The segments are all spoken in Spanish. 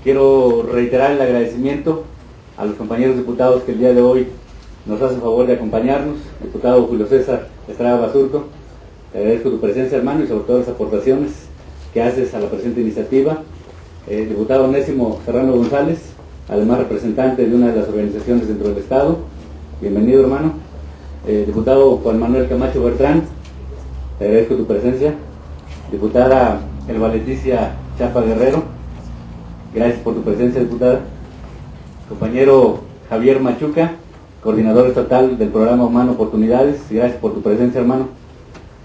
quiero reiterar el agradecimiento a los compañeros diputados que el día de hoy nos hacen favor de acompañarnos. Diputado Julio César Estrada Basurto, te agradezco tu presencia, hermano, y sobre todo las aportaciones que haces a la presente iniciativa. Diputado Onésimo Serrano González, además representante de una de las organizaciones dentro del Estado, bienvenido, hermano. Diputado Juan Manuel Camacho Bertrán, te agradezco tu presencia. Diputada Elba Leticia Chapa Guerrero, gracias por tu presencia, diputada. Compañero Javier Machuca, coordinador estatal del programa Humano Oportunidades, gracias por tu presencia, hermano.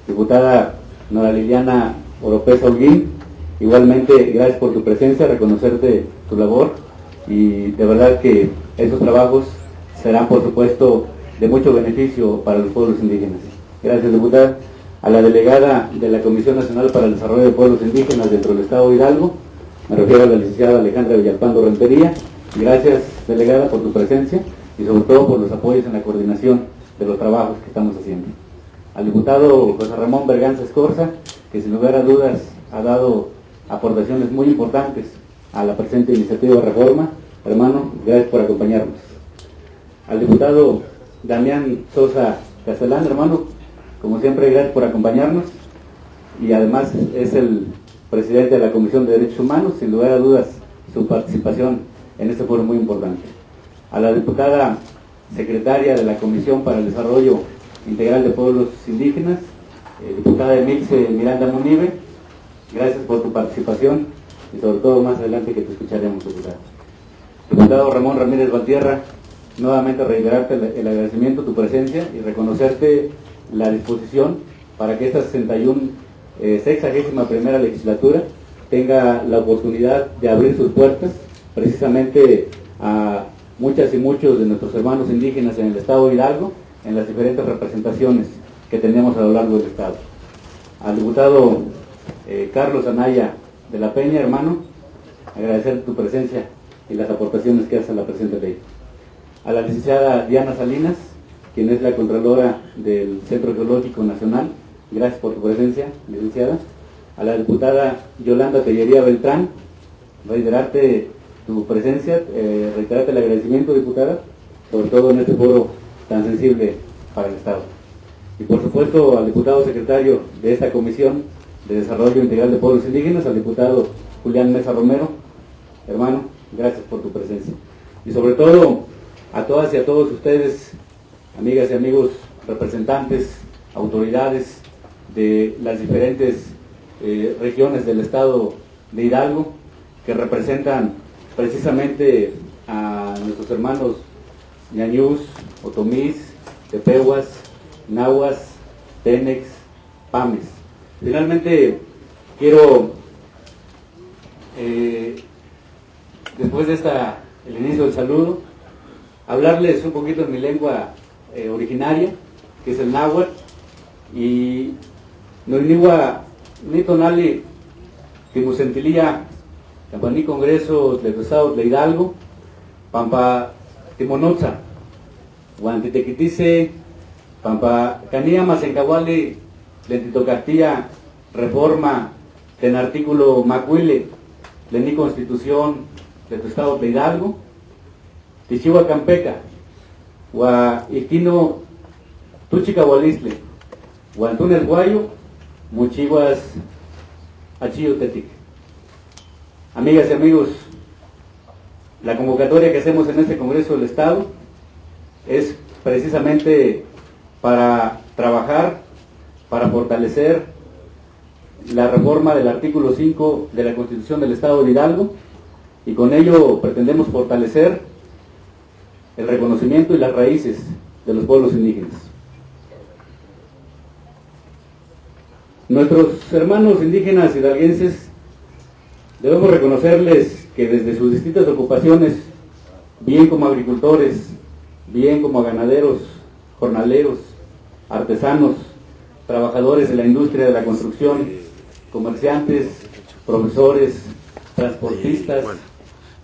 Diputada Nora Liliana Oropesa Holguín, igualmente gracias por tu presencia, reconocerte tu labor, y de verdad que esos trabajos serán, por supuesto, de mucho beneficio para los pueblos indígenas. Gracias, diputada. A la delegada de la Comisión Nacional para el Desarrollo de Pueblos Indígenas dentro del Estado de Hidalgo, me refiero a la licenciada Alejandra Villalpando Rentería. Gracias, delegada, por tu presencia y sobre todo por los apoyos en la coordinación de los trabajos que estamos haciendo. Al diputado José Ramón Berganza Escorza, que sin lugar a dudas ha dado aportaciones muy importantes a la presente iniciativa de reforma. Hermano, gracias por acompañarnos. Al diputado Damián Sosa Castellán, hermano, como siempre, gracias por acompañarnos, y además es el presidente de la Comisión de Derechos Humanos. Sin lugar a dudas, su participación en este foro es muy importante. A la diputada secretaria de la Comisión para el Desarrollo Integral de Pueblos Indígenas, diputada Emilce Miranda Munive, gracias por tu participación, y sobre todo más adelante que te escucharemos, diputada. Diputado Ramón Ramírez Valtierra, nuevamente reiterarte el agradecimiento, tu presencia, y reconocerte la disposición para que esta 61ª legislatura tenga la oportunidad de abrir sus puertas precisamente a muchas y muchos de nuestros hermanos indígenas en el Estado de Hidalgo, en las diferentes representaciones que tenemos a lo largo del Estado. Al diputado Carlos Anaya de la Peña, hermano, agradecer tu presencia y las aportaciones que haces a la presente ley. A la licenciada Diana Salinas, quien es la Contralora del Centro Geológico Nacional, gracias por tu presencia, licenciada. A la diputada Yolanda Tellería Beltrán, reiterarte tu presencia, reiterarte el agradecimiento, diputada, sobre todo en este foro tan sensible para el Estado. Y por supuesto al diputado secretario de esta Comisión de Desarrollo Integral de Pueblos Indígenas, al diputado Julián Mesa Romero, hermano, gracias por tu presencia. Y sobre todo a todas y a todos ustedes, amigas y amigos, representantes, autoridades de las diferentes regiones del Estado de Hidalgo, que representan precisamente a nuestros hermanos ñañús, otomís, tepehuas, nahuas, tenex, pames. Finalmente, quiero, después de el inicio del saludo, hablarles un poquito en mi lengua originaria, que es el náhuatl, y noinigua nitonali timusentilia Campaní Congreso del Estado de Hidalgo, Pampa Timonoza, Guantitequitice, Pampa Canía Masencawali, Lentito Castilla, Reforma, en artículo Macuile, Lení Constitución de tu Estado de Hidalgo, Tichiwa Campeca, Gua Iquino Tuchicahualisle, Guantunes Guayo, Muchiguas Achillo Tetic. Amigas y amigos, la convocatoria que hacemos en este Congreso del Estado es precisamente para trabajar, para fortalecer la reforma del artículo 5 de la Constitución del Estado de Hidalgo, y con ello pretendemos fortalecer el reconocimiento y las raíces de los pueblos indígenas. Nuestros hermanos indígenas hidalguenses debemos reconocerles que desde sus distintas ocupaciones, bien como agricultores, bien como ganaderos, jornaleros, artesanos, trabajadores de la industria de la construcción, comerciantes, profesores, transportistas,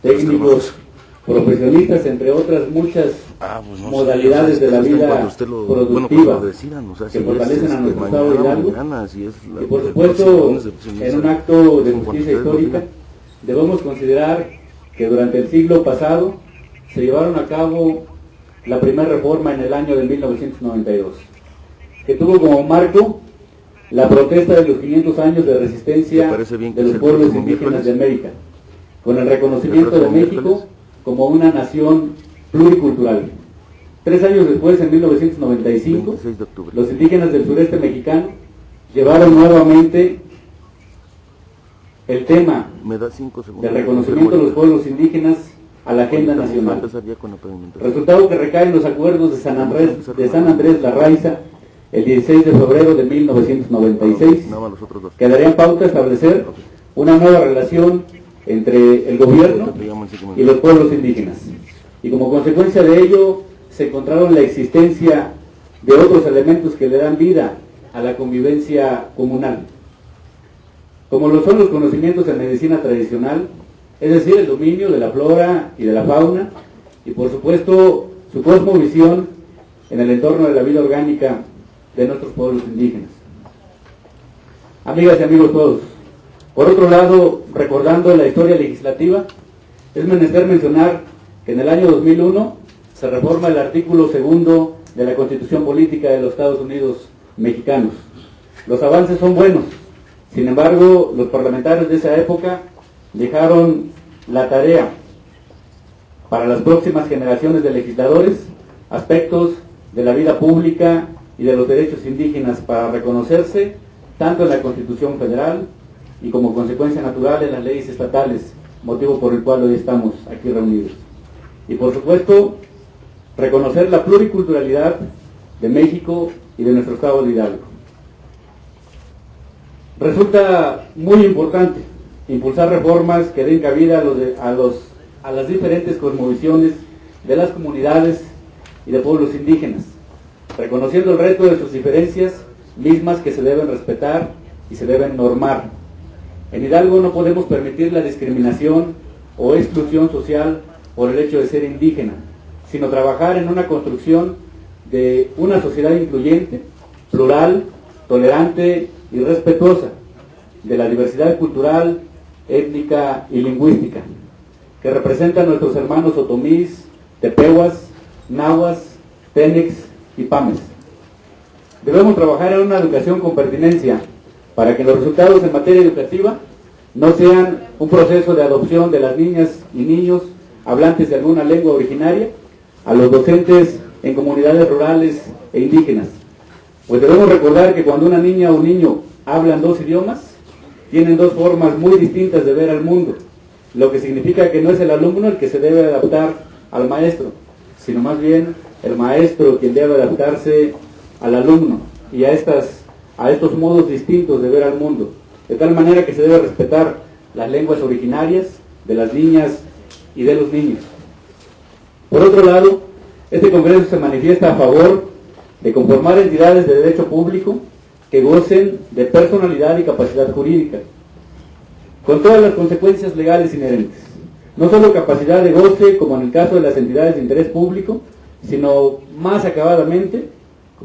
técnicos, profesionistas, entre otras muchas modalidades de la vida productiva que fortalecen a nuestro Estado de Hidalgo. Y por supuesto, en un acto de justicia histórica, debemos considerar que durante el siglo pasado se llevaron a cabo la primera reforma en el año de 1992, que tuvo como marco la protesta de los 500 años de resistencia de los pueblos indígenas de América, con el reconocimiento de México como una nación pluricultural. 3 años después, en 1995, los indígenas del sureste mexicano llevaron nuevamente el tema del reconocimiento de los pueblos indígenas a la agenda nacional. Resultado que recae en los acuerdos de San Andrés Larraiza el 16 de febrero de 1996, que darían pauta a establecer una nueva relación entre el gobierno y los pueblos indígenas. Y como consecuencia de ello, se encontraron la existencia de otros elementos que le dan vida a la convivencia comunal, como lo son los conocimientos en medicina tradicional, es decir, el dominio de la flora y de la fauna, y por supuesto su cosmovisión en el entorno de la vida orgánica de nuestros pueblos indígenas. Amigas y amigos todos, por otro lado, recordando la historia legislativa, es menester mencionar que en el año 2001 se reforma el artículo 2 de la Constitución Política de los Estados Unidos Mexicanos. Los avances son buenos, sin embargo, los parlamentarios de esa época dejaron la tarea para las próximas generaciones de legisladores, aspectos de la vida pública y de los derechos indígenas para reconocerse tanto en la Constitución Federal y como consecuencia natural en las leyes estatales, motivo por el cual hoy estamos aquí reunidos. Y por supuesto, reconocer la pluriculturalidad de México y de nuestro estado de Hidalgo. Resulta muy importante impulsar reformas que den cabida a las diferentes cosmovisiones de las comunidades y de pueblos indígenas, reconociendo el reto de sus diferencias mismas que se deben respetar y se deben normar. En Hidalgo no podemos permitir la discriminación o exclusión social por el hecho de ser indígena, sino trabajar en una construcción de una sociedad incluyente, plural, tolerante y respetuosa de la diversidad cultural, étnica y lingüística, que representa a nuestros hermanos otomís, tepehuas, nahuas, tenex y pames. Debemos trabajar en una educación con pertinencia para que los resultados en materia educativa no sean un proceso de adopción de las niñas y niños hablantes de alguna lengua originaria a los docentes en comunidades rurales e indígenas. Pues debemos recordar que cuando una niña o un niño hablan 2 idiomas, tienen 2 formas muy distintas de ver al mundo, lo que significa que no es el alumno el que se debe adaptar al maestro, sino más bien el maestro quien debe adaptarse al alumno y a estos modos distintos de ver al mundo, de tal manera que se debe respetar las lenguas originarias de las niñas y de los niños. Por otro lado, este Congreso se manifiesta a favor de conformar entidades de derecho público que gocen de personalidad y capacidad jurídica, con todas las consecuencias legales inherentes. No solo capacidad de goce, como en el caso de las entidades de interés público, sino más acabadamente,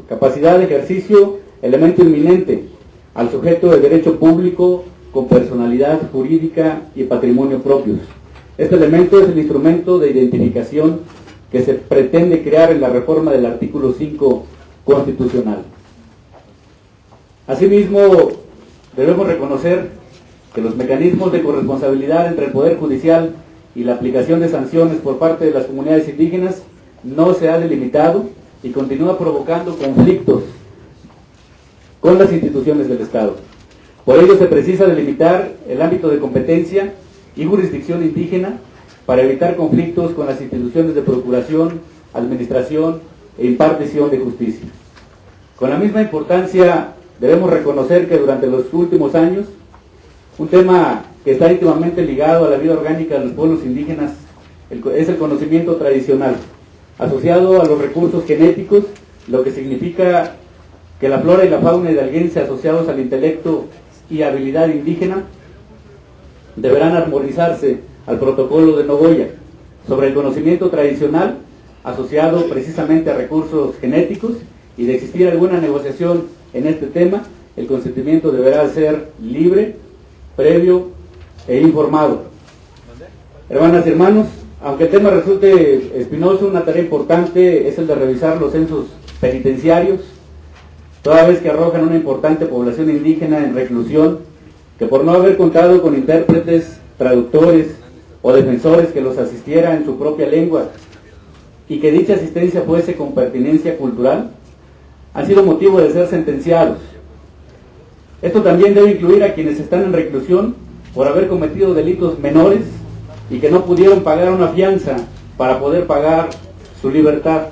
capacidad de ejercicio, elemento inminente al sujeto de derecho público con personalidad jurídica y patrimonio propios. Este elemento es el instrumento de identificación que se pretende crear en la reforma del artículo 5 constitucional. Asimismo, debemos reconocer que los mecanismos de corresponsabilidad entre el Poder Judicial y la aplicación de sanciones por parte de las comunidades indígenas no se ha delimitado y continúa provocando conflictos con las instituciones del Estado. Por ello se precisa delimitar el ámbito de competencia y jurisdicción indígena para evitar conflictos con las instituciones de procuración, administración e impartición de justicia. Con la misma importancia, debemos reconocer que durante los últimos años, un tema que está íntimamente ligado a la vida orgánica de los pueblos indígenas es el conocimiento tradicional, asociado a los recursos genéticos, lo que significa que la flora y la fauna hidalguense asociados al intelecto y habilidad indígena deberán armonizarse al protocolo de Nogoya sobre el conocimiento tradicional asociado precisamente a recursos genéticos, y de existir alguna negociación en este tema, el consentimiento deberá ser libre, previo e informado. Hermanas y hermanos, aunque el tema resulte espinoso, una tarea importante es el de revisar los censos penitenciarios, toda vez que arrojan una importante población indígena en reclusión, que por no haber contado con intérpretes, traductores o defensores que los asistieran en su propia lengua, y que dicha asistencia fuese con pertinencia cultural, han sido motivo de ser sentenciados. Esto también debe incluir a quienes están en reclusión por haber cometido delitos menores y que no pudieron pagar una fianza para poder pagar su libertad.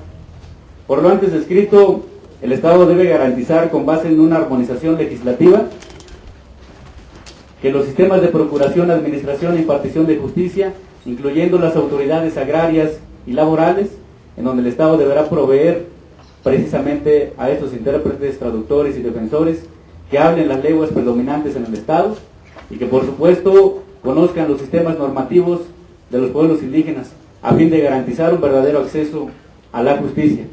Por lo antes descrito, el Estado debe garantizar, con base en una armonización legislativa, que los sistemas de procuración, administración e impartición de justicia, incluyendo las autoridades agrarias y laborales, en donde el Estado deberá proveer precisamente a esos intérpretes, traductores y defensores que hablen las lenguas predominantes en el Estado y que por supuesto conozcan los sistemas normativos de los pueblos indígenas a fin de garantizar un verdadero acceso a la justicia.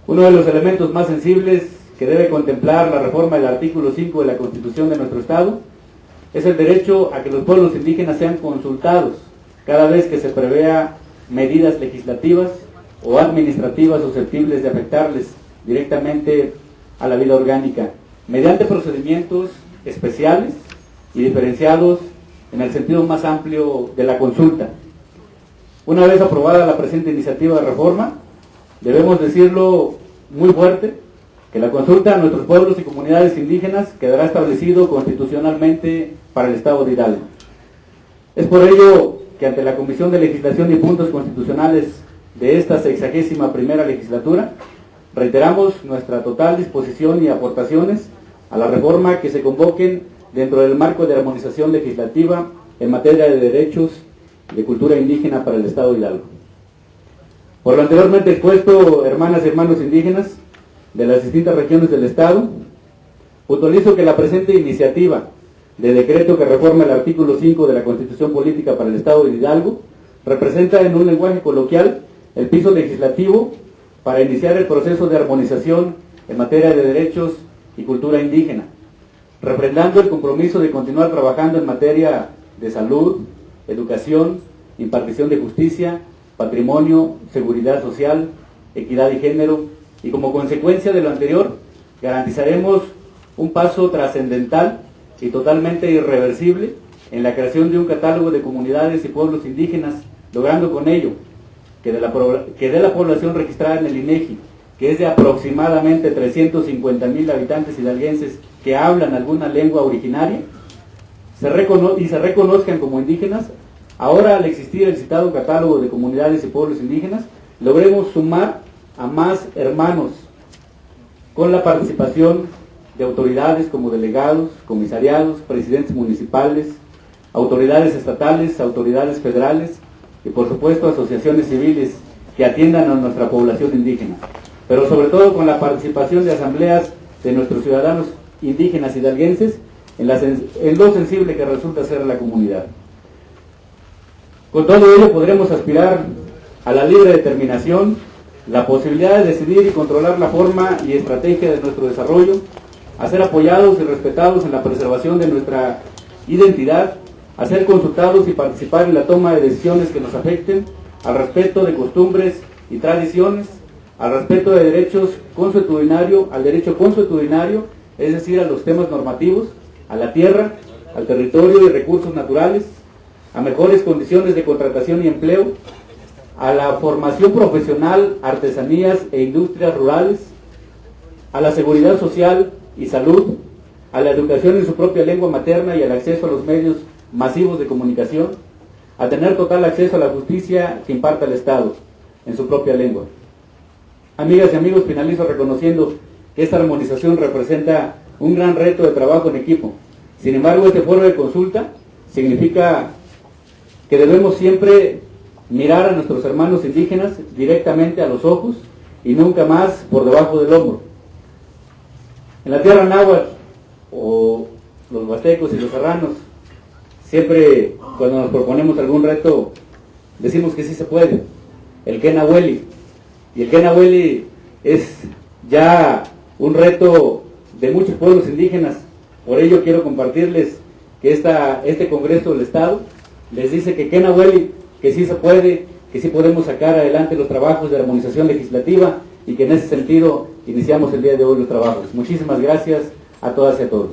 Uno de los elementos más sensibles que debe contemplar la reforma del artículo 5 de la Constitución de nuestro Estado es el derecho a que los pueblos indígenas sean consultados cada vez que se prevea medidas legislativas o administrativas susceptibles de afectarles directamente a la vida orgánica, mediante procedimientos especiales y diferenciados en el sentido más amplio de la consulta. Una vez aprobada la presente iniciativa de reforma, debemos decirlo muy fuerte, que la consulta a nuestros pueblos y comunidades indígenas quedará establecido constitucionalmente para el Estado de Hidalgo. Es por ello que ante la Comisión de Legislación y Puntos Constitucionales de esta 61ª legislatura, reiteramos nuestra total disposición y aportaciones a la reforma que se convoquen dentro del marco de armonización legislativa en materia de derechos y de cultura indígena para el Estado de Hidalgo. Por lo anteriormente expuesto, hermanas y hermanos indígenas de las distintas regiones del Estado, puntualizo que la presente iniciativa de decreto que reforma el artículo 5 de la Constitución Política para el Estado de Hidalgo representa en un lenguaje coloquial el piso legislativo para iniciar el proceso de armonización en materia de derechos y cultura indígena, refrendando el compromiso de continuar trabajando en materia de salud, educación, impartición de justicia, patrimonio, seguridad social, equidad y género, y como consecuencia de lo anterior, garantizaremos un paso trascendental y totalmente irreversible en la creación de un catálogo de comunidades y pueblos indígenas, logrando con ello que de la población registrada en el INEGI, que es de aproximadamente 350,000 habitantes hidalguenses que hablan alguna lengua originaria, se reconozcan como indígenas. Ahora, al existir el citado catálogo de comunidades y pueblos indígenas, logremos sumar a más hermanos con la participación de autoridades como delegados, comisariados, presidentes municipales, autoridades estatales, autoridades federales y por supuesto asociaciones civiles que atiendan a nuestra población indígena, pero sobre todo con la participación de asambleas de nuestros ciudadanos indígenas hidalguenses en lo sensible que resulta ser la comunidad. Con todo ello podremos aspirar a la libre determinación, la posibilidad de decidir y controlar la forma y estrategia de nuestro desarrollo, a ser apoyados y respetados en la preservación de nuestra identidad, a ser consultados y participar en la toma de decisiones que nos afecten, al respeto de costumbres y tradiciones, al respeto de derechos consuetudinario, al derecho consuetudinario, es decir, a los temas normativos, a la tierra, al territorio y recursos naturales, a mejores condiciones de contratación y empleo, a la formación profesional, artesanías e industrias rurales, a la seguridad social y salud, a la educación en su propia lengua materna y al acceso a los medios masivos de comunicación, a tener total acceso a la justicia que imparta el Estado en su propia lengua. Amigas y amigos, finalizo reconociendo que esta armonización representa un gran reto de trabajo en equipo. Sin embargo, este foro de consulta significa que debemos siempre mirar a nuestros hermanos indígenas directamente a los ojos y nunca más por debajo del hombro. En la tierra náhuatl, o los huastecos y los serranos, siempre cuando nos proponemos algún reto, decimos que sí se puede. El Kenahueli. Y el Kenahueli es ya un reto de muchos pueblos indígenas. Por ello quiero compartirles que este Congreso del Estado les dice que Kenahueli, que sí se puede, que sí podemos sacar adelante los trabajos de armonización legislativa y que en ese sentido iniciamos el día de hoy los trabajos. Muchísimas gracias a todas y a todos.